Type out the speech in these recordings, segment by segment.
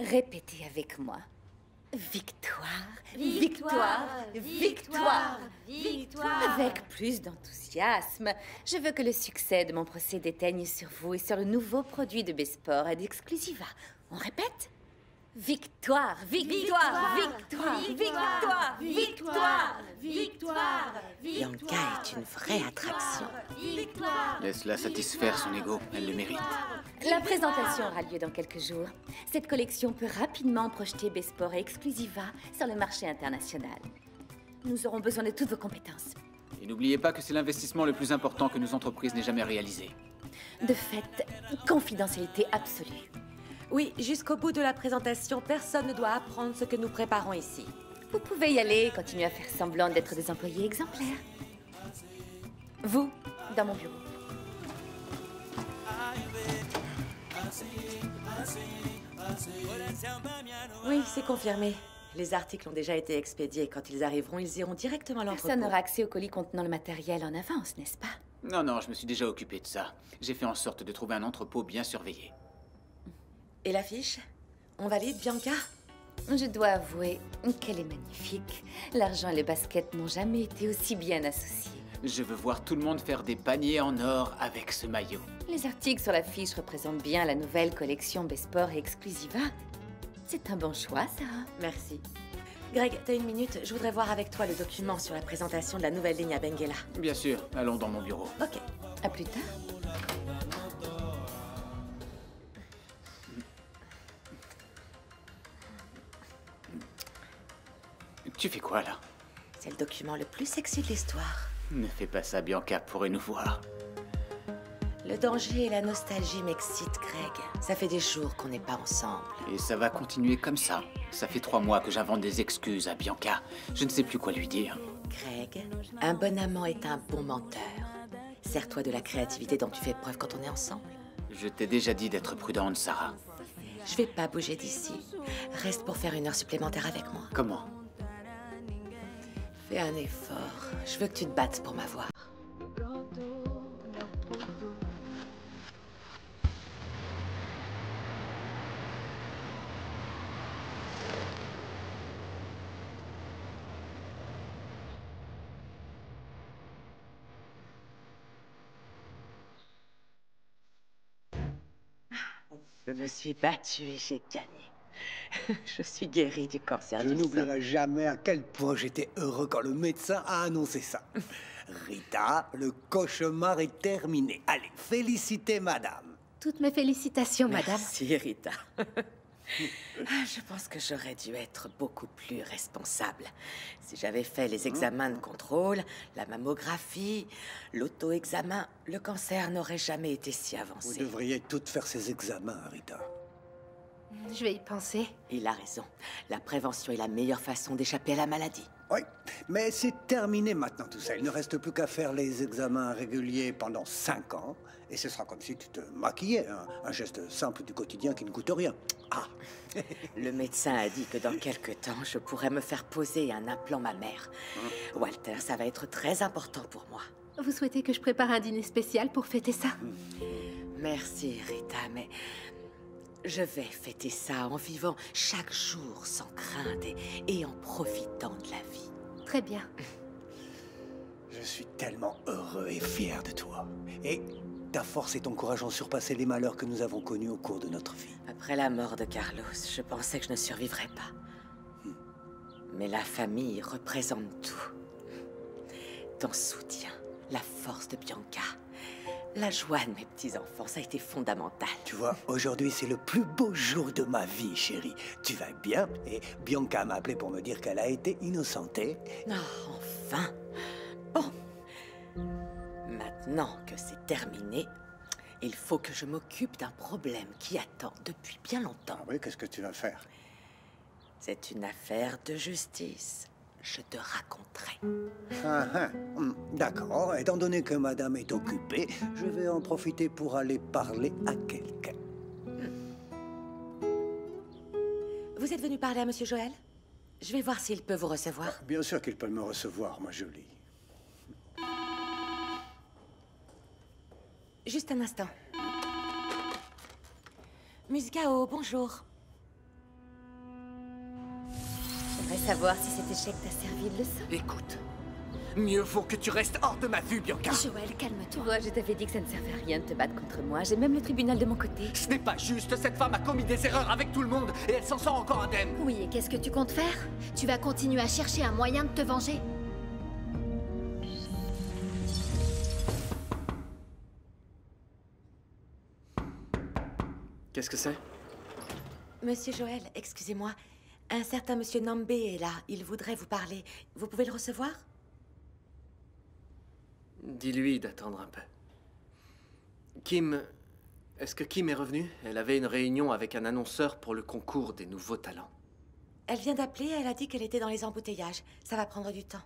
Répétez avec moi. Victoire, Victoire, victoire, victoire. Avec plus d'enthousiasme. Je veux que le succès de mon procès déteigne sur vous et sur le nouveau produit de Besport et d'Exclusiva. On répète? Victoire, victoire, victoire, victoire, victoire, victoire. Bianca est une vraie attraction. Laisse-la satisfaire son ego, elle le mérite. La présentation aura lieu dans quelques jours. Cette collection peut rapidement projeter Besport et Exclusiva sur le marché international. Nous aurons besoin de toutes vos compétences. Et n'oubliez pas que c'est l'investissement le plus important que nos entreprises n'aient jamais réalisé. De fait, confidentialité absolue. Oui, jusqu'au bout de la présentation, personne ne doit apprendre ce que nous préparons ici. Vous pouvez y aller et continuer à faire semblant d'être des employés exemplaires. Vous, dans mon bureau. Oui, c'est confirmé. Les articles ont déjà été expédiés. Quand ils arriveront, ils iront directement à l'entrepôt. Personne n'aura accès au colis contenant le matériel en avance, n'est-ce pas? Non, je me suis déjà occupé de ça. J'ai fait en sorte de trouver un entrepôt bien surveillé. Et l'affiche? On valide, Bianca? Je dois avouer qu'elle est magnifique. L'argent et le basket n'ont jamais été aussi bien associés. Je veux voir tout le monde faire des paniers en or avec ce maillot. Les articles sur l'affiche représentent bien la nouvelle collection Besport et Exclusiva. C'est un bon choix, Sarah. Merci. Greg, t'as une minute? Je voudrais voir avec toi le document sur la présentation de la nouvelle ligne à Benguela. Bien sûr, allons dans mon bureau. Ok. À plus tard. Tu fais quoi, là? C'est le document le plus sexy de l'histoire. Ne fais pas ça, Bianca pourrait nous voir. Le danger et la nostalgie m'excitent, Greg. Ça fait des jours qu'on n'est pas ensemble. Et ça va continuer comme ça. Ça fait 3 mois que j'invente des excuses à Bianca. Je ne sais plus quoi lui dire. Greg, un bon amant est un bon menteur. Sers-toi de la créativité dont tu fais preuve quand on est ensemble. Je t'ai déjà dit d'être prudente, Sarah. Je vais pas bouger d'ici. Reste pour faire 1 heure supplémentaire avec moi. Comment? Fais un effort. Je veux que tu te battes pour m'avoir. Je me suis battue et j'ai gagné. Je suis guérie du cancer Je du sein. n'oublierai jamais à quel point j'étais heureux quand le médecin a annoncé ça. Rita, le cauchemar est terminé. Allez, félicitez madame. Toutes mes félicitations, madame. Merci, Rita. Je pense que j'aurais dû être beaucoup plus responsable. Si j'avais fait les examens de contrôle, la mammographie, l'auto-examen, le cancer n'aurait jamais été si Vous avancé. devriez toutes faire ces examens, Rita. Je vais y penser. Il a raison. La prévention est la meilleure façon d'échapper à la maladie. Oui, mais c'est terminé maintenant tout ça. Il ne reste plus qu'à faire les examens réguliers pendant 5 ans. Et ce sera comme si tu te maquillais. Hein. Un geste simple du quotidien qui ne coûte rien. Ah. Le médecin a dit que dans quelques temps, je pourrais me faire poser un implant mammaire. Walter, ça va être très important pour moi. Vous souhaitez que je prépare un dîner spécial pour fêter ça? Merci, Rita, mais je vais fêter ça en vivant chaque jour sans crainte et en profitant de la vie. Très bien. Je suis tellement heureux et fier de toi. Et ta force et ton courage ont surpassé les malheurs que nous avons connus au cours de notre vie. Après la mort de Carlos, je pensais que je ne survivrais pas. Mais la famille représente tout. Ton soutien, la force de Bianca, la joie de mes petits-enfants, ça a été fondamental. Tu vois, aujourd'hui, c'est le plus beau jour de ma vie, chérie. Tu vas bien? Et Bianca m'a appelé pour me dire qu'elle a été innocentée. Oh, enfin. Bon. Maintenant que c'est terminé, il faut que je m'occupe d'un problème qui attend depuis bien longtemps. Ah oui, qu'est-ce que tu vas faire? C'est une affaire de justice. Je te raconterai. D'accord. Étant donné que madame est occupée, je vais en profiter pour aller parler à quelqu'un. Vous êtes venu parler à Monsieur Joël? Je vais voir s'il peut vous recevoir. Bien sûr qu'il peut me recevoir, ma jolie. Juste un instant. Musicao, bonjour. savoir si cet échec t'a servi de leçon. Écoute, mieux vaut que tu restes hors de ma vue, Bianca. Joël, calme-toi. Tu vois, je t'avais dit que ça ne servait à rien de te battre contre moi. J'ai même le tribunal de mon côté. Ce n'est pas juste, cette femme a commis des erreurs avec tout le monde et elle s'en sort encore indemne. Oui, et qu'est-ce que tu comptes faire? Tu vas continuer à chercher un moyen de te venger? Qu'est-ce que c'est? Monsieur Joël, excusez-moi. Un certain monsieur Nambé est là. Il voudrait vous parler. Vous pouvez le recevoir? Dis-lui d'attendre un peu. Kim... Est-ce que Kim est revenue? Elle avait une réunion avec un annonceur pour le concours des nouveaux talents. Elle vient d'appeler, elle a dit qu'elle était dans les embouteillages. Ça va prendre du temps.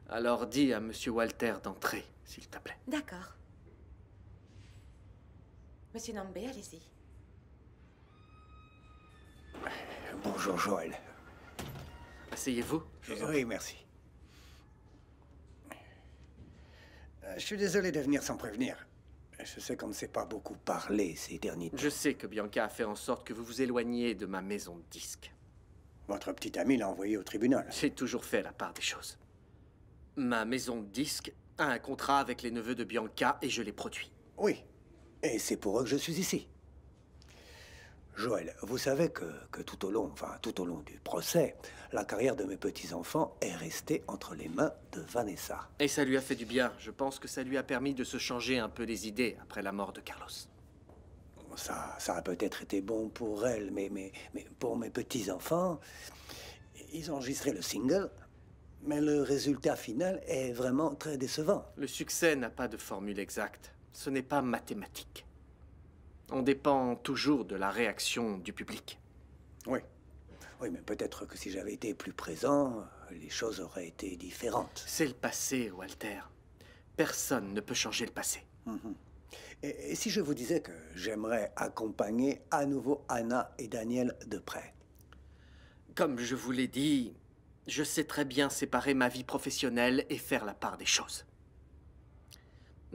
Alors dis à monsieur Walter d'entrer, s'il te plaît. D'accord. Monsieur Nambé, allez-y. Bonjour, Joël. Asseyez-vous. Oui, merci. Je suis désolé de venir sans prévenir. Je sais qu'on ne s'est pas beaucoup parlé ces derniers temps. Je sais que Bianca a fait en sorte que vous vous éloigniez de ma maison de disques. Votre petit ami l'a envoyé au tribunal. J'ai toujours fait la part des choses. Ma maison de disques a un contrat avec les neveux de Bianca et je les produis. Oui, et c'est pour eux que je suis ici. Joël, vous savez que tout au long du procès, la carrière de mes petits-enfants est restée entre les mains de Vanessa. Et ça lui a fait du bien. Je pense que ça lui a permis de se changer un peu les idées après la mort de Carlos. Ça a peut-être été bon pour elle, mais pour mes petits-enfants, ils ont enregistré le single, mais le résultat final est vraiment très décevant. Le succès n'a pas de formule exacte. Ce n'est pas mathématique. On dépend toujours de la réaction du public. Oui. Oui, mais peut-être que si j'avais été plus présent, les choses auraient été différentes. C'est le passé, Walter. Personne ne peut changer le passé. Et si je vous disais que j'aimerais accompagner à nouveau Anna et Daniel de près? Comme je vous l'ai dit, je sais très bien séparer ma vie professionnelle et faire la part des choses.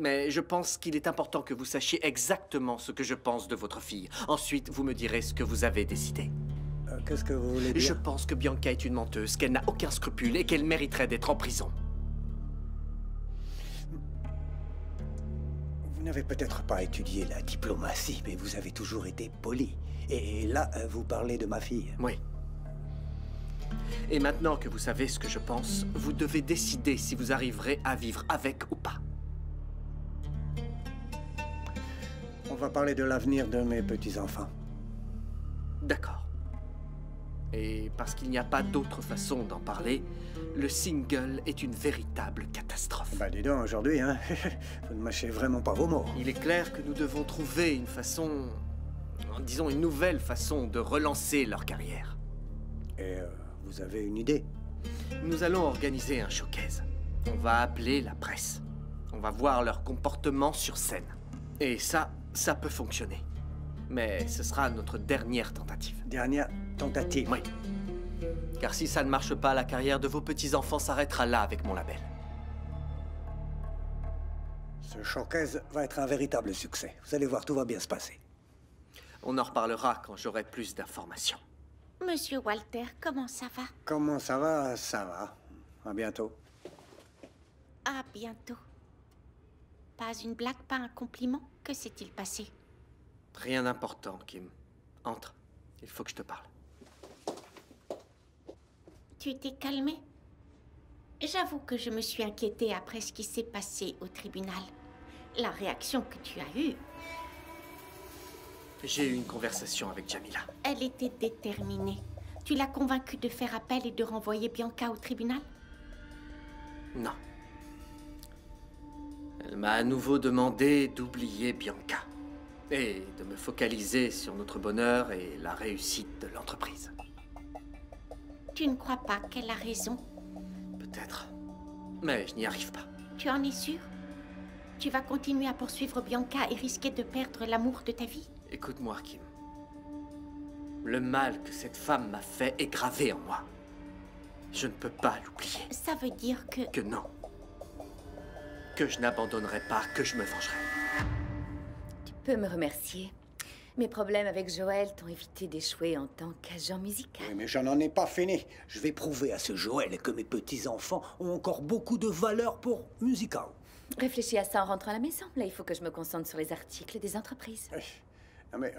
Mais je pense qu'il est important que vous sachiez exactement ce que je pense de votre fille. Ensuite, vous me direz ce que vous avez décidé. Qu'est-ce que vous voulez dire? Je pense que Bianca est une menteuse, qu'elle n'a aucun scrupule et qu'elle mériterait d'être en prison. Vous n'avez peut-être pas étudié la diplomatie, mais vous avez toujours été poli. Et là, vous parlez de ma fille. Oui. Et maintenant que vous savez ce que je pense, vous devez décider si vous arriverez à vivre avec ou pas. On va parler de l'avenir de mes petits-enfants. D'accord. Et parce qu'il n'y a pas d'autre façon d'en parler, le single est une véritable catastrophe. Bah dis donc, aujourd'hui, hein, vous ne mâchez vraiment pas vos mots. Il est clair que nous devons trouver une façon, disons une nouvelle façon de relancer leur carrière. Et vous avez une idée? Nous allons organiser un showcase. On va appeler la presse. On va voir leur comportement sur scène. Et ça peut fonctionner. Mais ce sera notre dernière tentative. Dernière tentative. Oui. Car si ça ne marche pas, la carrière de vos petits-enfants s'arrêtera là avec mon label. Ce showcase va être un véritable succès. Vous allez voir, tout va bien se passer. On en reparlera quand j'aurai plus d'informations. Monsieur Walter, comment ça va? Comment ça va? Ça va. À bientôt. À bientôt. Pas une blague, pas un compliment? Que s'est-il passé? Rien d'important, Kim. Entre. Il faut que je te parle. Tu t'es calmé? J'avoue que je me suis inquiétée après ce qui s'est passé au tribunal. La réaction que tu as eue, J'ai eu une conversation avec Jamila. elle était déterminée. Tu l'as convaincue de faire appel et de renvoyer Bianca au tribunal? Non. Elle m'a à nouveau demandé d'oublier Bianca et de me focaliser sur notre bonheur et la réussite de l'entreprise. Tu ne crois pas qu'elle a raison? Peut-être. Mais je n'y arrive pas. Tu en es sûr? Tu vas continuer à poursuivre Bianca et risquer de perdre l'amour de ta vie? Écoute-moi, Kim. Le mal que cette femme m'a fait est gravé en moi. Je ne peux pas l'oublier. Ça veut dire que... Que non. Que je n'abandonnerai pas, que je me vengerai. Tu peux me remercier. Mes problèmes avec Joël t'ont évité d'échouer en tant qu'agent musical. Oui, mais je n'en ai pas fini. Je vais prouver à ce Joël que mes petits-enfants ont encore beaucoup de valeur pour Musical. Réfléchis à ça en rentrant à la maison. Là, il faut que je me concentre sur les articles des entreprises. Non, mais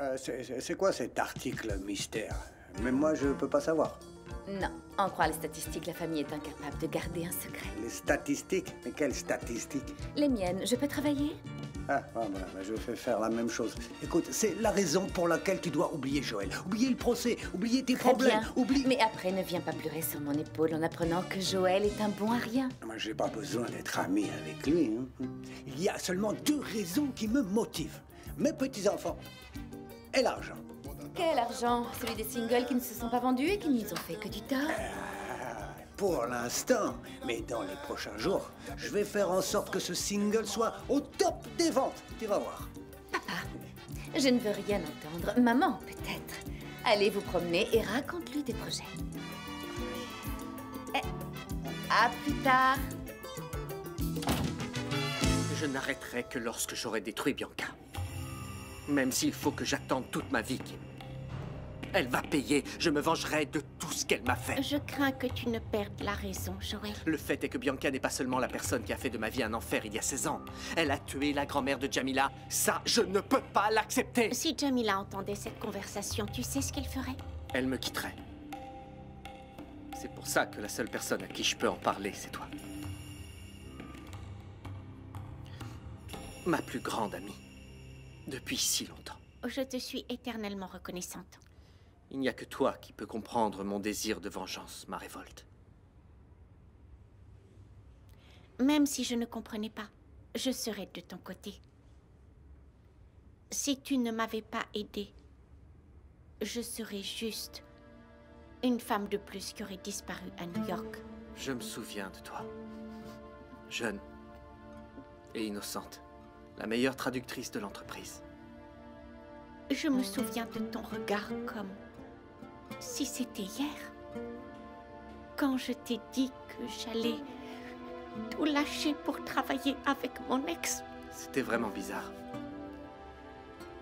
c'est quoi cet article mystère? Même moi, je peux pas savoir. Non, en croire les statistiques, la famille est incapable de garder un secret. Les statistiques? Mais quelles statistiques? Les miennes, je peux travailler? Ah, voilà, je vais faire la même chose. Écoute, c'est la raison pour laquelle tu dois oublier Joël. Oublier le procès, oublier tes Très problèmes, bien. oublie... Mais après, ne viens pas pleurer sur mon épaule en apprenant que Joël est un bon à rien. Moi, j'ai pas besoin d'être ami avec lui. Hein. Il y a seulement 2 raisons qui me motivent. Mes petits-enfants et l'argent. Quel argent? Celui des singles qui ne se sont pas vendus et qui n'y ont fait que du tort. Pour l'instant, mais dans les prochains jours, je vais faire en sorte que ce single soit au top des ventes. Tu vas voir. Papa, je ne veux rien entendre. Maman, peut-être. Allez vous promener et raconte-lui tes projets. À plus tard. Je n'arrêterai que lorsque j'aurai détruit Bianca. Même s'il faut que j'attende toute ma vie. Elle va payer. Je me vengerai de tout ce qu'elle m'a fait. Je crains que tu ne perdes la raison, Joël. Le fait est que Bianca n'est pas seulement la personne qui a fait de ma vie un enfer il y a 16 ans. Elle a tué la grand-mère de Jamila. Ça, je ne peux pas l'accepter. Si Jamila entendait cette conversation, tu sais ce qu'elle ferait? Elle me quitterait. C'est pour ça que la seule personne à qui je peux en parler, c'est toi. Ma plus grande amie. Depuis si longtemps. Je te suis éternellement reconnaissante. Il n'y a que toi qui peux comprendre mon désir de vengeance, ma révolte. Même si je ne comprenais pas, je serais de ton côté. Si tu ne m'avais pas aidée, je serais juste une femme de plus qui aurait disparu à New York. Je me souviens de toi. Jeune et innocente. La meilleure traductrice de l'entreprise. Je me souviens de ton regard comme si c'était hier. Quand je t'ai dit que j'allais tout lâcher pour travailler avec mon ex. C'était vraiment bizarre.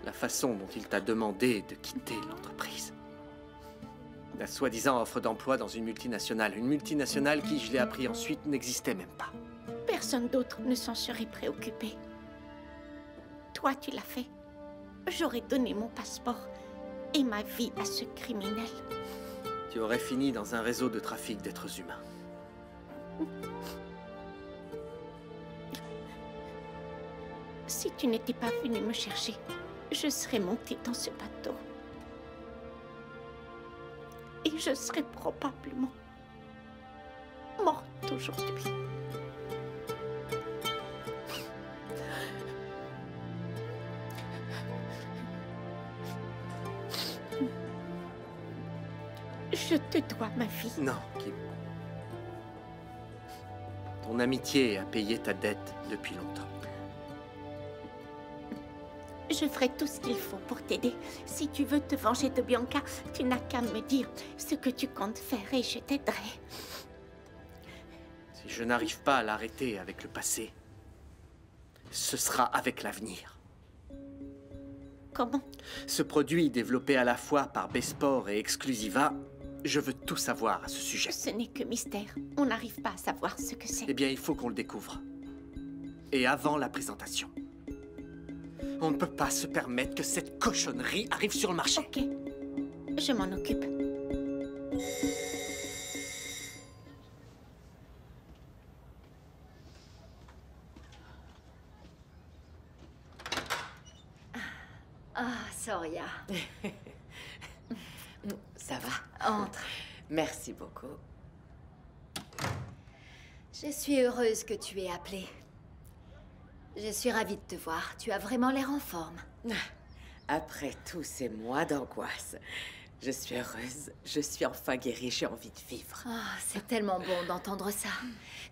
La façon dont il t'a demandé de quitter l'entreprise. La soi-disant offre d'emploi dans une multinationale. Une multinationale qui, je l'ai appris ensuite, n'existait même pas. Personne d'autre ne s'en serait préoccupé. Toi, tu l'as fait. J'aurais donné mon passeport et ma vie à ce criminel. Tu aurais fini dans un réseau de trafic d'êtres humains. Si tu n'étais pas venu me chercher, je serais montée dans ce bateau. Et je serais probablement morte aujourd'hui. Je te dois ma vie. Non, Kim. Ton amitié a payé ta dette depuis longtemps. Je ferai tout ce qu'il faut pour t'aider. Si tu veux te venger de Bianca, tu n'as qu'à me dire ce que tu comptes faire et je t'aiderai. Si je n'arrive pas à l'arrêter avec le passé, ce sera avec l'avenir. Comment? Ce produit développé à la fois par Besport et Exclusiva, je veux tout savoir à ce sujet. Ce n'est que mystère. On n'arrive pas à savoir ce que c'est. Eh bien, il faut qu'on le découvre. Et avant la présentation. On ne peut pas se permettre que cette cochonnerie arrive sur le marché. Ok, je m'en occupe. Ah, Soria. Ça va? Entre. Merci beaucoup. Je suis heureuse que tu aies appelé. Je suis ravie de te voir. Tu as vraiment l'air en forme. Après tous ces mois d'angoisse, je suis heureuse. Je suis enfin guérie. J'ai envie de vivre. Ah, c'est tellement bon d'entendre ça.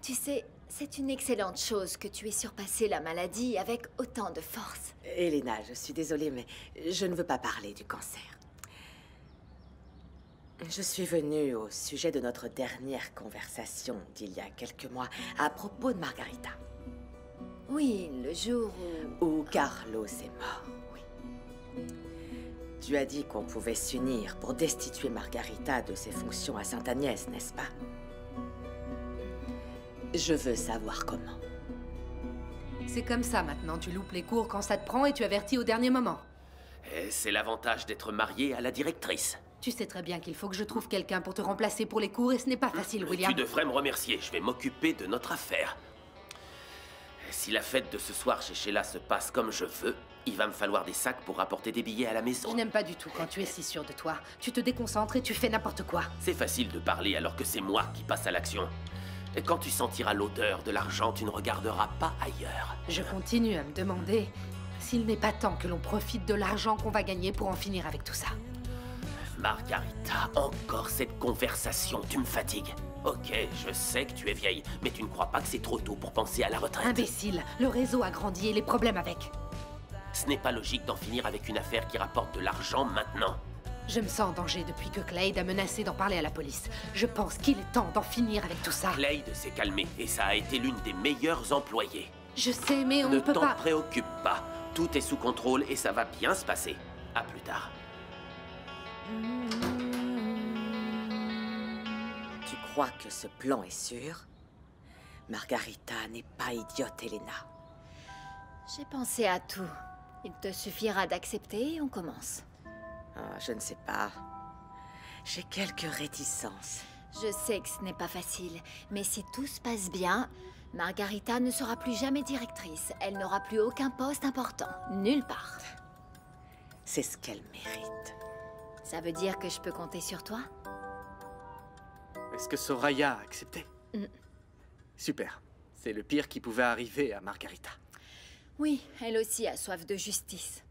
Tu sais, c'est une excellente chose que tu aies surpassé la maladie avec autant de force. Elena, je suis désolée, mais je ne veux pas parler du cancer. Je suis venue au sujet de notre dernière conversation d'il y a quelques mois à propos de Margarita. Oui, le jour où... Où Carlos est mort, oui. Tu as dit qu'on pouvait s'unir pour destituer Margarita de ses fonctions à Sainte-Agnès, n'est-ce pas? Je veux savoir comment. C'est comme ça maintenant, tu loupes les cours quand ça te prend et tu avertis au dernier moment. Et c'est l'avantage d'être marié à la directrice. Tu sais très bien qu'il faut que je trouve quelqu'un pour te remplacer pour les cours et ce n'est pas facile, William. Tu devrais me remercier, je vais m'occuper de notre affaire. Si la fête de ce soir chez Sheila se passe comme je veux, il va me falloir des sacs pour rapporter des billets à la maison. Je n'aime pas du tout quand tu es si sûr de toi. Tu te déconcentres et tu fais n'importe quoi. C'est facile de parler alors que c'est moi qui passe à l'action. Et quand tu sentiras l'odeur de l'argent, tu ne regarderas pas ailleurs. Je continue à me demander s'il n'est pas temps que l'on profite de l'argent qu'on va gagner pour en finir avec tout ça. Margarita, encore cette conversation, tu me fatigues. Ok, je sais que tu es vieille, mais tu ne crois pas que c'est trop tôt pour penser à la retraite? Imbécile, le réseau a grandi et les problèmes avec. Ce n'est pas logique d'en finir avec une affaire qui rapporte de l'argent maintenant. Je me sens en danger depuis que Clade a menacé d'en parler à la police. Je pense qu'il est temps d'en finir avec tout ça. Clade s'est calmée et ça a été l'une des meilleures employées. Je sais, mais on ne peut t'en pas... préoccupe pas. Tout est sous contrôle et ça va bien se passer. À plus tard. Tu crois que ce plan est sûr? Margarita n'est pas idiote, Elena. J'ai pensé à tout. Il te suffira d'accepter et on commence. Ah, je ne sais pas. J'ai quelques réticences. Je sais que ce n'est pas facile, mais si tout se passe bien, Margarita ne sera plus jamais directrice. Elle n'aura plus aucun poste important. Nulle part. C'est ce qu'elle mérite. Ça veut dire que je peux compter sur toi? Est-ce que Soraya a accepté? Super. C'est le pire qui pouvait arriver à Margarita. Oui, elle aussi a soif de justice.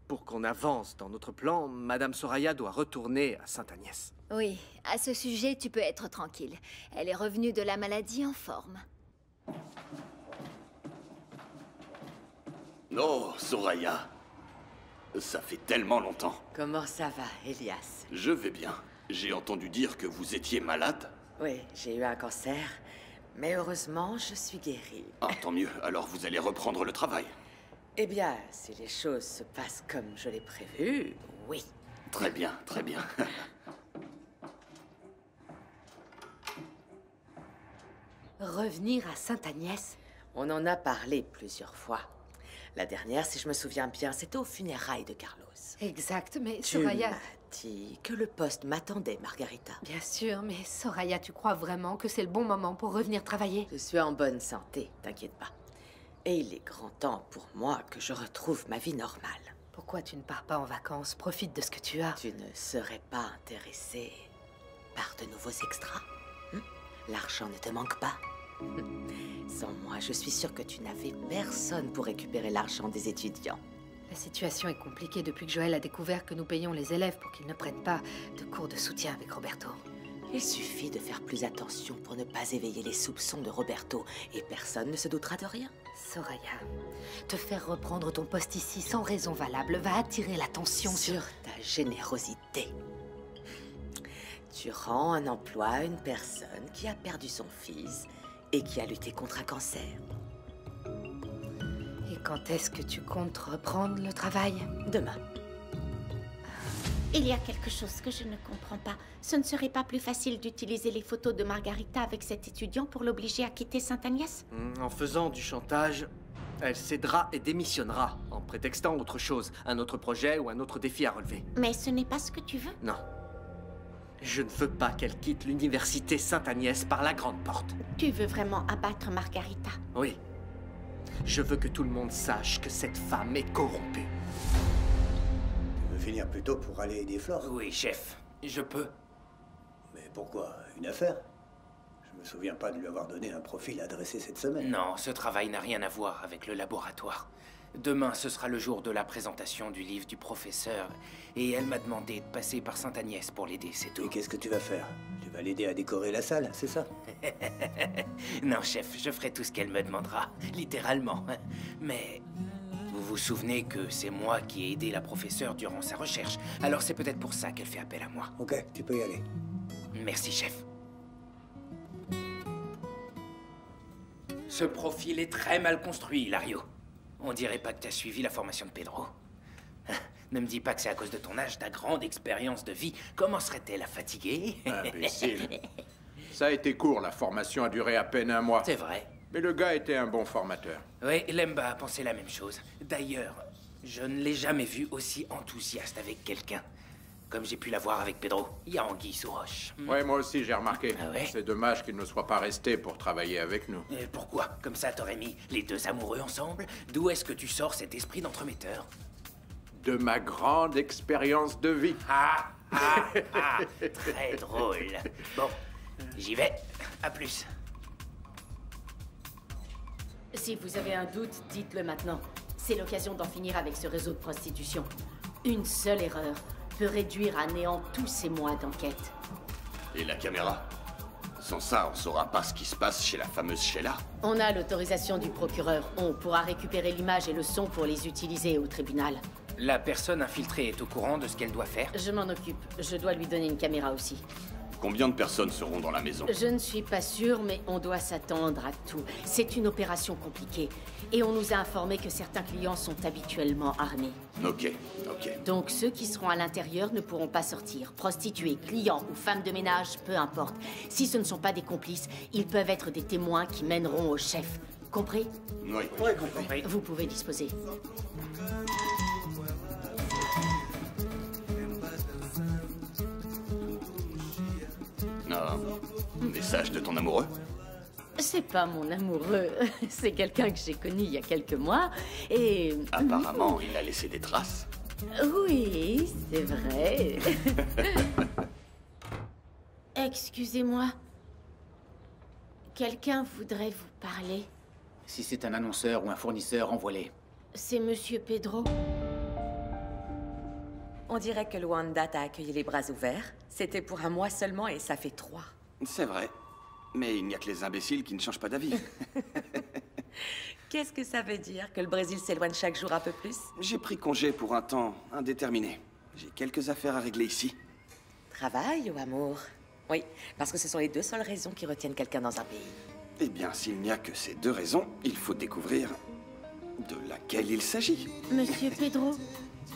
Pour qu'on avance dans notre plan, Madame Soraya doit retourner à Sainte-Agnès. Oui, à ce sujet, tu peux être tranquille. Elle est revenue de la maladie en forme. Oh, Soraya. Ça fait tellement longtemps. Comment ça va, Elias? Je vais bien. J'ai entendu dire que vous étiez malade. Oui, j'ai eu un cancer, mais heureusement, je suis guérie. Ah, tant mieux. Alors vous allez reprendre le travail. Eh bien, si les choses se passent comme je l'ai prévu, oui. Très bien, très bien. Revenir à Sainte-Agnès? On en a parlé plusieurs fois. La dernière, si je me souviens bien, c'était aux funérailles de Carlos. Exact, mais Tu Soraya... m'as dit que le poste m'attendait, Margarita. Bien sûr, mais Soraya, tu crois vraiment que c'est le bon moment pour revenir travailler? Je suis en bonne santé, t'inquiète pas. Et il est grand temps pour moi que je retrouve ma vie normale. Pourquoi tu ne pars pas en vacances? Profite de ce que tu as. Tu ne serais pas intéressé par de nouveaux extras? L'argent ne te manque pas? Sans moi, je suis sûre que tu n'avais personne pour récupérer l'argent des étudiants. La situation est compliquée depuis que Joël a découvert que nous payons les élèves pour qu'ils ne prennent pas de cours de soutien avec Roberto. Il suffit de faire plus attention pour ne pas éveiller les soupçons de Roberto et personne ne se doutera de rien. Soraya, te faire reprendre ton poste ici sans raison valable va attirer l'attention sur ta générosité. Tu rends un emploi à une personne qui a perdu son fils et qui a lutté contre un cancer. Et quand est-ce que tu comptes reprendre le travail? Demain. Il y a quelque chose que je ne comprends pas. Ce ne serait pas plus facile d'utiliser les photos de Margarita avec cet étudiant pour l'obliger à quitter Sainte-Agnès? En faisant du chantage, elle cédera et démissionnera, en prétextant autre chose, un autre projet ou un autre défi à relever. Mais ce n'est pas ce que tu veux? Non. Je ne veux pas qu'elle quitte l'université Sainte-Agnès par la grande porte. Tu veux vraiment abattre Margarita? Oui. Je veux que tout le monde sache que cette femme est corrompue. Tu veux finir plus tôt pour aller aider Flore? Oui, chef. Je peux. Mais pourquoi? Une affaire? Je me souviens pas de lui avoir donné un profil adressé cette semaine. Non, ce travail n'a rien à voir avec le laboratoire. Demain, ce sera le jour de la présentation du livre du professeur. Et elle m'a demandé de passer par Sainte-Agnès pour l'aider, c'est tout. Et qu'est-ce que tu vas faire? Tu vas l'aider à décorer la salle, c'est ça? Non, chef, je ferai tout ce qu'elle me demandera, littéralement. Mais vous vous souvenez que c'est moi qui ai aidé la professeure durant sa recherche. Alors c'est peut-être pour ça qu'elle fait appel à moi. Ok, tu peux y aller. Merci, chef. Ce profil est très mal construit, Hilario. On dirait pas que tu as suivi la formation de Pedro. Ne me dis pas que c'est à cause de ton âge, ta grande expérience de vie. Comment serait-elle à fatiguer? Imbécile. Ça a été court, la formation a duré à peine 1 mois. C'est vrai. Mais le gars était un bon formateur. Oui, Lemba a pensé la même chose. D'ailleurs, je ne l'ai jamais vu aussi enthousiaste avec quelqu'un. Comme j'ai pu la voir avec Pedro. Il y a anguille sous roche. Ouais, moi aussi, j'ai remarqué. Ah ouais? C'est dommage qu'il ne soit pas resté pour travailler avec nous. Et pourquoi? Comme ça, t'aurais mis les deux amoureux ensemble? D'où est-ce que tu sors cet esprit d'entremetteur? De ma grande expérience de vie. Ah, très drôle. Bon, j'y vais. À plus. Si vous avez un doute, dites-le maintenant. C'est l'occasion d'en finir avec ce réseau de prostitution. Une seule erreur peut réduire à néant tous ces mois d'enquête. Et la caméra? Sans ça, on saura pas ce qui se passe chez la fameuse Sheila. On a l'autorisation du procureur. On pourra récupérer l'image et le son pour les utiliser au tribunal. La personne infiltrée est au courant de ce qu'elle doit faire? Je m'en occupe. Je dois lui donner une caméra aussi. Combien de personnes seront dans la maison? Je ne suis pas sûre, mais on doit s'attendre à tout. C'est une opération compliquée. Et on nous a informé que certains clients sont habituellement armés. Ok. Donc ceux qui seront à l'intérieur ne pourront pas sortir. Prostituées, clients ou femmes de ménage, peu importe. Si ce ne sont pas des complices, ils peuvent être des témoins qui mèneront au chef. Compris? Oui, compris. Vous pouvez disposer. Message de ton amoureux? C'est pas mon amoureux. C'est quelqu'un que j'ai connu il y a quelques mois et... Apparemment, il a laissé des traces. Oui, c'est vrai. Excusez-moi. Quelqu'un voudrait vous parler. Si c'est un annonceur ou un fournisseur, envoie-les. C'est Monsieur Pedro. On dirait que Luanda t'a accueilli les bras ouverts. C'était pour 1 mois seulement et ça fait 3. C'est vrai. Mais il n'y a que les imbéciles qui ne changent pas d'avis. Qu'est-ce que ça veut dire? Que le Brésil s'éloigne chaque jour un peu plus? J'ai pris congé pour un temps indéterminé. J'ai quelques affaires à régler ici. Travail ou amour? Oui, parce que ce sont les 2 seules raisons qui retiennent quelqu'un dans un pays. Eh bien, s'il n'y a que ces 2 raisons, il faut découvrir de laquelle il s'agit. Monsieur Pedro?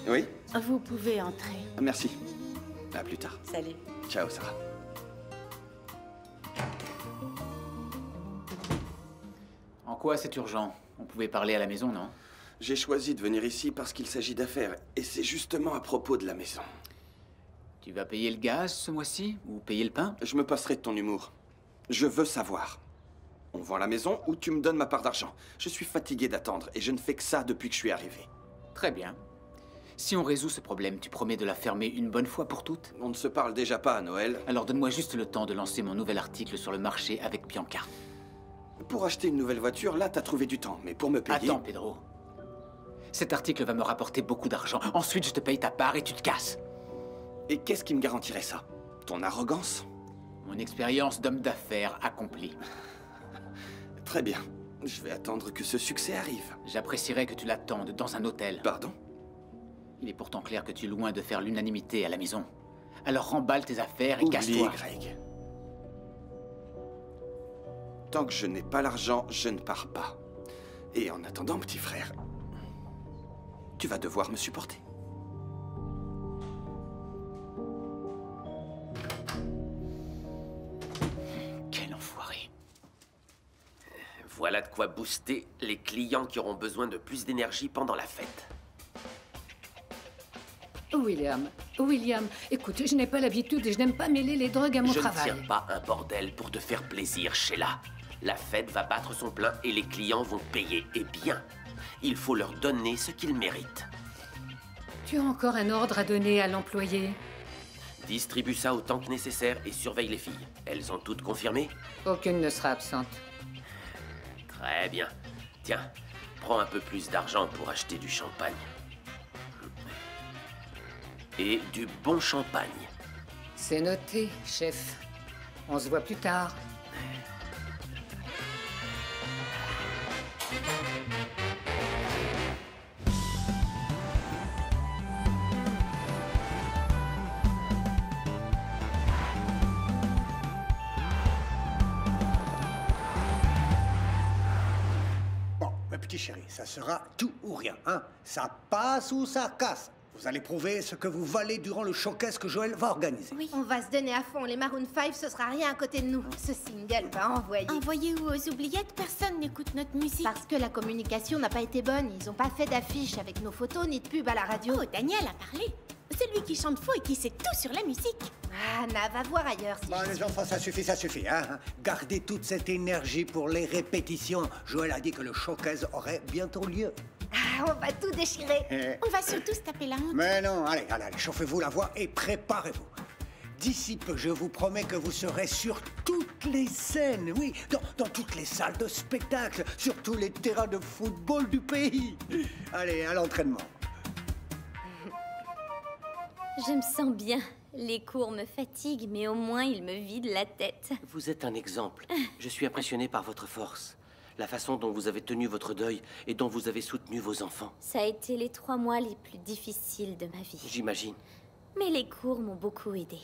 Oui? Vous pouvez entrer. Merci. À plus tard. Salut. Ciao, Sarah. En quoi c'est urgent? On pouvait parler à la maison, non? J'ai choisi de venir ici parce qu'il s'agit d'affaires. Et c'est justement à propos de la maison. Tu vas payer le gaz ce mois-ci? Ou payer le pain? Je me passerai de ton humour. Je veux savoir. On vend la maison ou tu me donnes ma part d'argent? Je suis fatigué d'attendre et je ne fais que ça depuis que je suis arrivé. Très bien. Si on résout ce problème, tu promets de la fermer une bonne fois pour toutes? On ne se parle déjà pas à Noël. Alors donne-moi juste le temps de lancer mon nouvel article sur le marché avec Bianca. Pour acheter une nouvelle voiture, là, t'as trouvé du temps. Mais pour me payer... Attends, Pedro. Cet article va me rapporter beaucoup d'argent. Ensuite, je te paye ta part et tu te casses. Et qu'est-ce qui me garantirait ça? Ton arrogance? Mon expérience d'homme d'affaires accomplie. Très bien. Je vais attendre que ce succès arrive. J'apprécierais que tu l'attendes dans un hôtel. Pardon? Il est pourtant clair que tu es loin de faire l'unanimité à la maison. Alors remballe tes affaires et Oublie, casse-toi. Greg. Tant que je n'ai pas l'argent, je ne pars pas. Et en attendant, petit frère, tu vas devoir me supporter. Quel enfoiré. Voilà de quoi booster les clients qui auront besoin de plus d'énergie pendant la fête. William, écoute, je n'ai pas l'habitude et je n'aime pas mêler les drogues à mon travail. Je ne tiens pas un bordel pour te faire plaisir, Sheila. La fête va battre son plein et les clients vont payer. Et bien, il faut leur donner ce qu'ils méritent. Tu as encore un ordre à donner à l'employé? Distribue ça autant que nécessaire et surveille les filles. Elles ont toutes confirmé? Aucune ne sera absente. Très bien. Tiens, prends un peu plus d'argent pour acheter du champagne. Et du bon champagne. C'est noté, chef. On se voit plus tard. Bon, mes petits chéris, ça sera tout ou rien, hein? Ça passe ou ça casse? Vous allez prouver ce que vous valez durant le showcase que Joël va organiser. Oui. On va se donner à fond. Les Maroon 5, ce sera rien à côté de nous. Ce single va envoyer. Envoyer où aux oubliettes? Personne n'écoute notre musique. Parce que la communication n'a pas été bonne. Ils ont pas fait d'affiches avec nos photos ni de pub à la radio. Oh, Daniel a parlé. C'est lui qui chante faux et qui sait tout sur la musique. Ah, Anna, va voir ailleurs. Si Bon, les enfants, ça suffit, hein. Gardez toute cette énergie pour les répétitions. Joël a dit que le showcase aurait bientôt lieu. Ah, on va tout déchirer. On va surtout se taper la honte. Mais non, allez, chauffez-vous la voix et préparez-vous. D'ici peu, je vous promets que vous serez sur toutes les scènes, oui, dans toutes les salles de spectacle, sur tous les terrains de football du pays. Allez, à l'entraînement. Je me sens bien. Les cours me fatiguent, mais au moins ils me vident la tête. Vous êtes un exemple. Je suis impressionné par votre force. La façon dont vous avez tenu votre deuil et dont vous avez soutenu vos enfants. Ça a été les 3 mois les plus difficiles de ma vie. J'imagine. Mais les cours m'ont beaucoup aidé.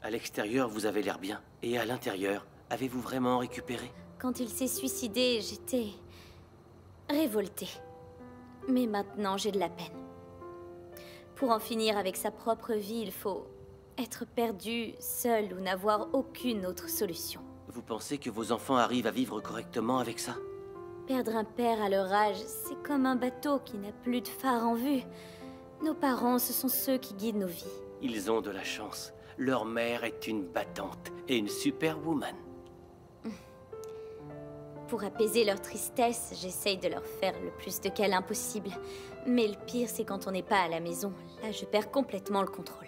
À l'extérieur, vous avez l'air bien. Et à l'intérieur, avez-vous vraiment récupéré? Quand il s'est suicidé, j'étais révoltée. Mais maintenant, j'ai de la peine. Pour en finir avec sa propre vie, il faut être perdu, seul ou n'avoir aucune autre solution. Vous pensez que vos enfants arrivent à vivre correctement avec ça? Perdre un père à leur âge, c'est comme un bateau qui n'a plus de phare en vue. Nos parents, ce sont ceux qui guident nos vies. Ils ont de la chance. Leur mère est une battante et une superwoman. Pour apaiser leur tristesse, j'essaye de leur faire le plus de câlins possible. Mais le pire, c'est quand on n'est pas à la maison. Là, je perds complètement le contrôle.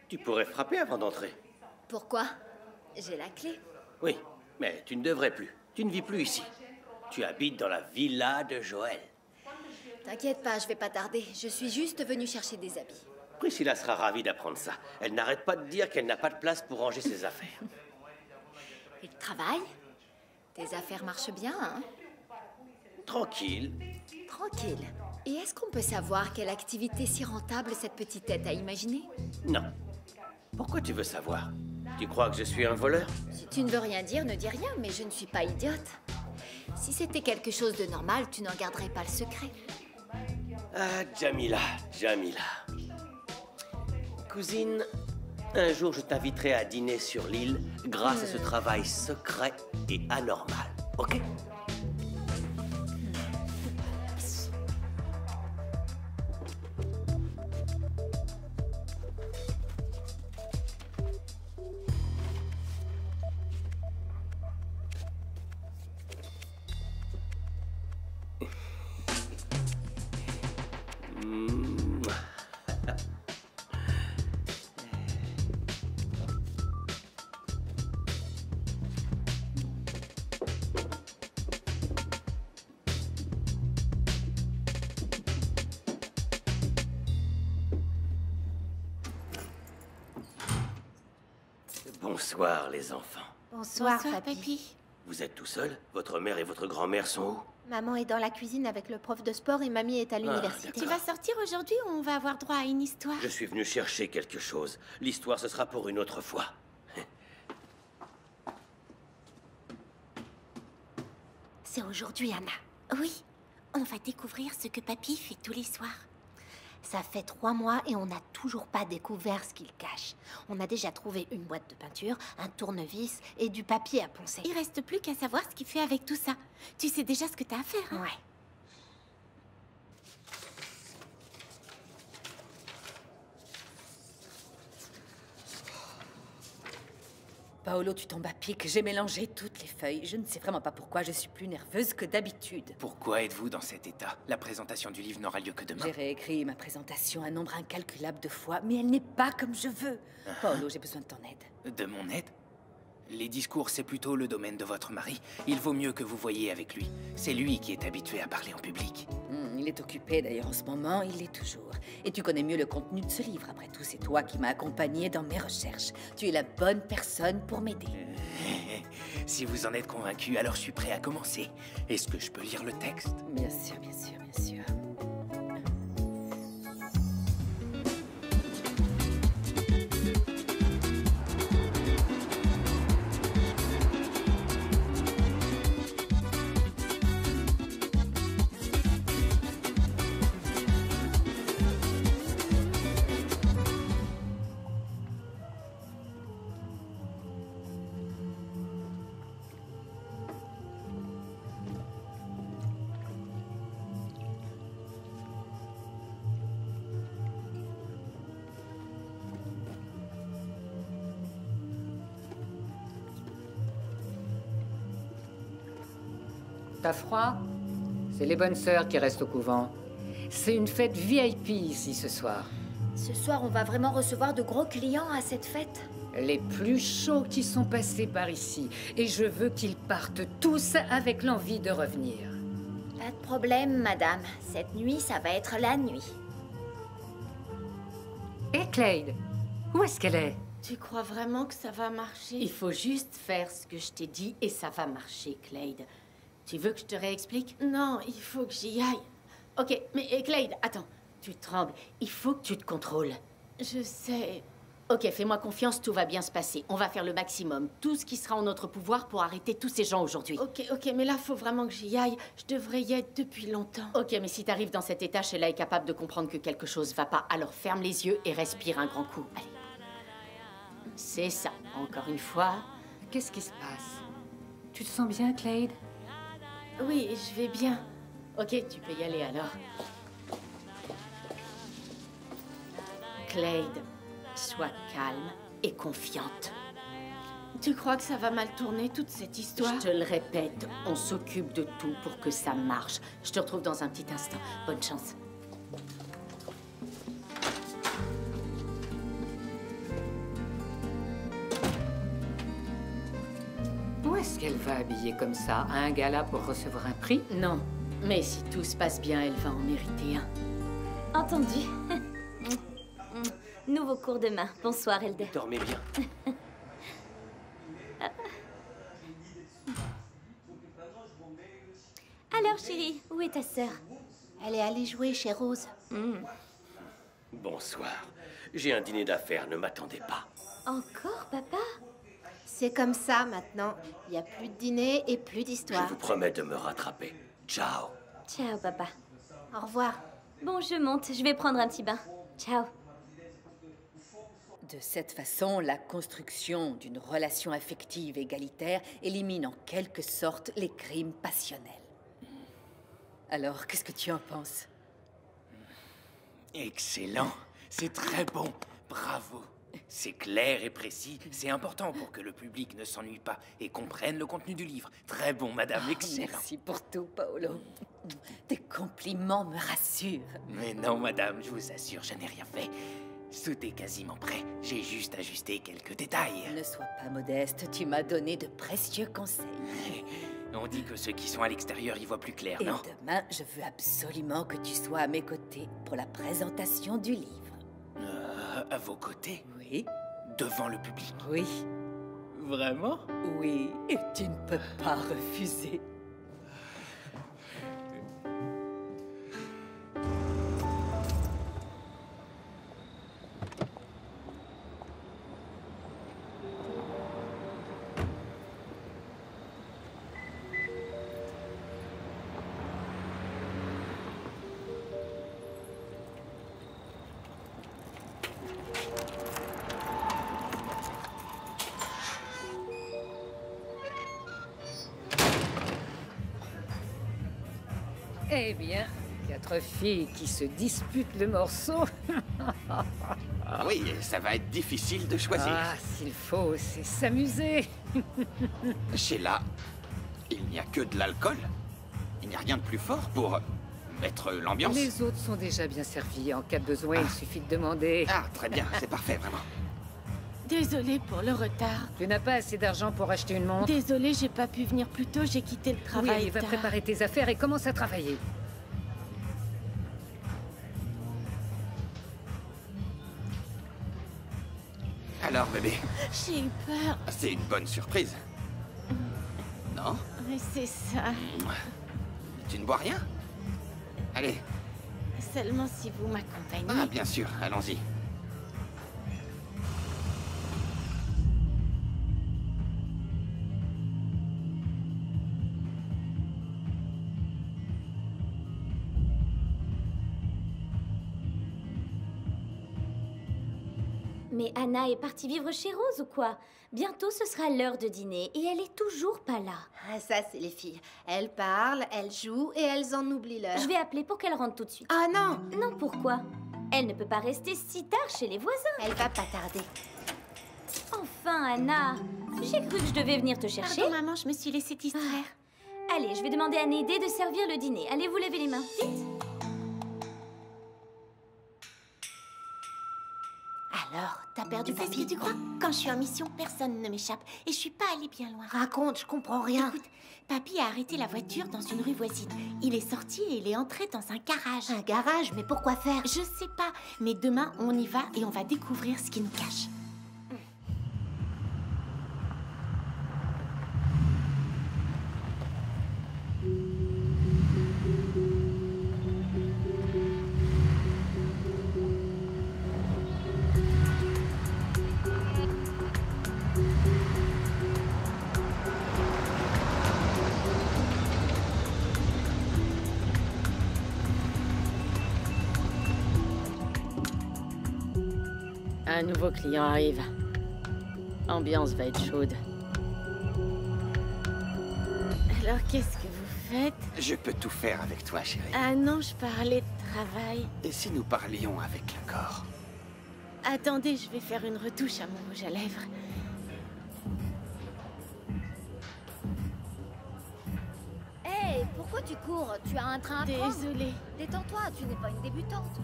Tu pourrais frapper avant d'entrer. Pourquoi? J'ai la clé. Oui, mais tu ne devrais plus. Tu ne vis plus ici. Tu habites dans la villa de Joël. T'inquiète pas, je vais pas tarder. Je suis juste venue chercher des habits. Priscilla sera ravie d'apprendre ça. Elle n'arrête pas de dire qu'elle n'a pas de place pour ranger ses affaires. Et le travail? Tes affaires marchent bien, hein? Tranquille. Tranquille. Et est-ce qu'on peut savoir quelle activité si rentable cette petite tête a imaginé? Non. Pourquoi tu veux savoir? Tu crois que je suis un voleur? Si tu ne veux rien dire, ne dis rien, mais je ne suis pas idiote. Si c'était quelque chose de normal, tu n'en garderais pas le secret. Ah, Jamila, Jamila. Cousine, un jour je t'inviterai à dîner sur l'île grâce à ce travail secret et anormal, ok? Bonsoir, les enfants. Bonsoir, papy. Vous êtes tout seul? Votre mère et votre grand-mère sont où? Maman est dans la cuisine avec le prof de sport et mamie est à l'université. Tu vas sortir aujourd'hui ou on va avoir droit à une histoire? Je suis venu chercher quelque chose. L'histoire, ce sera pour une autre fois. C'est aujourd'hui, Anna. Oui, on va découvrir ce que papy fait tous les soirs. Ça fait 3 mois et on n'a toujours pas découvert ce qu'il cache. On a déjà trouvé une boîte de peinture, un tournevis et du papier à poncer. Il reste plus qu'à savoir ce qu'il fait avec tout ça. Tu sais déjà ce que t'as à faire, hein? Ouais. Paolo, tu tombes à pic. J'ai mélangé toutes les feuilles. Je ne sais vraiment pas pourquoi je suis plus nerveuse que d'habitude. Pourquoi êtes-vous dans cet état? La présentation du livre n'aura lieu que demain. J'ai réécrit ma présentation un nombre incalculable de fois, mais elle n'est pas comme je veux. Paolo, j'ai besoin de ton aide. De mon aide? Les discours, c'est plutôt le domaine de votre mari. Il vaut mieux que vous voyiez avec lui. C'est lui qui est habitué à parler en public. Il est occupé d'ailleurs en ce moment, il l'est toujours. Et tu connais mieux le contenu de ce livre. Après tout, c'est toi qui m'as accompagné dans mes recherches. Tu es la bonne personne pour m'aider. Si vous en êtes convaincu, alors je suis prêt à commencer. Est-ce que je peux lire le texte? Bien sûr, bien sûr, bien sûr. T'as froid? C'est les bonnes sœurs qui restent au couvent. C'est une fête VIP ici ce soir. Ce soir, on va vraiment recevoir de gros clients à cette fête. Les plus chauds qui sont passés par ici. Et je veux qu'ils partent tous avec l'envie de revenir. Pas de problème, madame. Cette nuit, ça va être la nuit. Et Clade? Où est-ce qu'elle est? Tu crois vraiment que ça va marcher? Il faut juste faire ce que je t'ai dit et ça va marcher, Clade. Tu veux que je te réexplique? Non, il faut que j'y aille. Ok, mais Clade, attends. Tu trembles. Il faut que tu te contrôles. Je sais. Ok, fais-moi confiance, tout va bien se passer. On va faire le maximum. Tout ce qui sera en notre pouvoir pour arrêter tous ces gens aujourd'hui. Ok, mais là, faut vraiment que j'y aille. Je devrais y être depuis longtemps. Ok, mais si t'arrives dans cet état, Sheila est capable de comprendre que quelque chose va pas. Alors ferme les yeux et respire un grand coup. Allez. C'est ça. Encore une fois. Qu'est-ce qui se passe? Tu te sens bien, Clade? Oui, je vais bien. Ok, tu peux y aller alors. Clade, sois calme et confiante. Tu crois que ça va mal tourner, toute cette histoire? Je te le répète, on s'occupe de tout pour que ça marche. Je te retrouve dans un petit instant. Bonne chance. Où est-ce qu'elle va habiller comme ça? À un gala pour recevoir un prix? Non, mais si tout se passe bien, elle va en mériter un. Entendu. Nouveau cours demain. Bonsoir, Elder. Dormez bien. Alors, chérie, où est ta sœur? Elle est allée jouer chez Rose. Bonsoir. J'ai un dîner d'affaires, ne m'attendez pas. Encore, papa? C'est comme ça maintenant. Il n'y a plus de dîner et plus Je d'histoire. vous promets de me rattraper. Ciao. Ciao, papa. Au revoir. Bon, je monte. Je vais prendre un petit bain. Ciao. De cette façon, la construction d'une relation affective égalitaire élimine en quelque sorte les crimes passionnels. Alors, qu'est-ce que tu en penses? Excellent. C'est très bon. Bravo. C'est clair et précis. C'est important pour que le public ne s'ennuie pas et comprenne le contenu du livre. Très bon, madame. Excellent. Merci pour tout, Paolo. Tes compliments me rassurent. Mais non, madame, je vous assure, je n'ai rien fait. Tout est quasiment prêt. J'ai juste ajusté quelques détails. Ne sois pas modeste, tu m'as donné de précieux conseils. On dit que ceux qui sont à l'extérieur y voient plus clair, Et non? demain, je veux absolument que tu sois à mes côtés pour la présentation du livre. À vos côtés? Oui. Devant le public? Oui. Vraiment? Oui, et tu ne peux pas refuser. Eh bien, 4 filles qui se disputent le morceau. Oui, ça va être difficile de choisir. Ah, s'il faut, c'est s'amuser. Sheila, il n'y a que de l'alcool. Il n'y a rien de plus fort pour mettre l'ambiance. Les autres sont déjà bien servis. En cas de besoin, il suffit de demander. Ah, très bien, c'est parfait, vraiment. Désolée pour le retard. Tu n'as pas assez d'argent pour acheter une montre? Désolée, j'ai pas pu venir plus tôt, j'ai quitté le travail. Oui, va préparer tes affaires et commence à travailler. Alors, bébé, J'ai eu peur. c'est une bonne surprise. Non? Mais c'est ça. Tu ne bois rien? Allez. Seulement si vous m'accompagnez. Ah, bien sûr, allons-y. Mais Anna est partie vivre chez Rose ou quoi? Bientôt ce sera l'heure de dîner et elle est toujours pas là. Ah, ça, c'est les filles. Elles parlent, elles jouent et elles en oublient l'heure. Je vais appeler pour qu'elle rentre tout de suite. Ah non! Non, pourquoi? Elle ne peut pas rester si tard chez les voisins. Elle va pas tarder. Enfin, Anna, j'ai cru que je devais venir te chercher. Pardon, maman, je me suis laissée distraire. Allez, je vais demander à Nédé de servir le dîner. Allez vous lever les mains, vite. Alors, t'as perdu C'est ce papy? que tu crois? Quand je suis en mission, personne ne m'échappe. Et je suis pas allée bien loin. Raconte, je comprends rien. Écoute, papy a arrêté la voiture dans une rue voisine. Il est sorti et il est entré dans un garage. Un garage? Mais pourquoi faire? Je sais pas. Mais demain, on y va et on va découvrir ce qu'il nous cache. Un nouveau client arrive. L'ambiance va être chaude. Alors, qu'est-ce que vous faites? Je peux tout faire avec toi, chérie. Ah non, je parlais de travail. Et si nous parlions avec le corps? Attendez, je vais faire une retouche à mon rouge à lèvres. Hé, pourquoi tu cours? Tu as un train à prendre. Désolée. Détends-toi, tu n'es pas une débutante.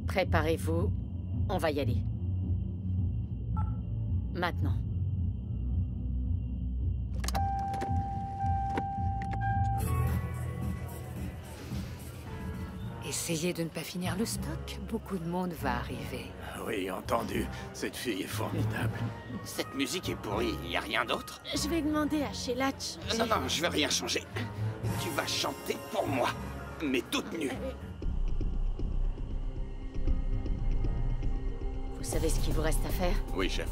Préparez-vous, on va y aller. Maintenant. Essayez de ne pas finir le stock. Beaucoup de monde va arriver. Oui, entendu. Cette fille est formidable. Cette musique est pourrie, y a rien d'autre? Je vais demander à Sheila de changer. Non, non, je vais rien changer. Tu vas chanter pour moi, mais toute nue. Vous savez ce qu'il vous reste à faire? Oui, chef.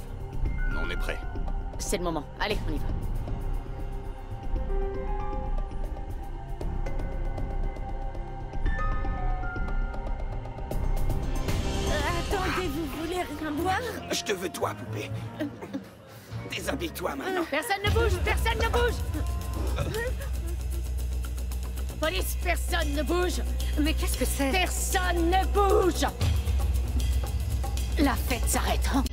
On est prêt. C'est le moment. Allez, on y va. Attendez, vous voulez rien boire? Je te veux toi, poupée. Déshabille-toi maintenant. Personne ne bouge! Personne ne bouge! Police, personne ne bouge! Mais qu'est-ce que c'est? Personne ne bouge! La fête s'arrête, hein?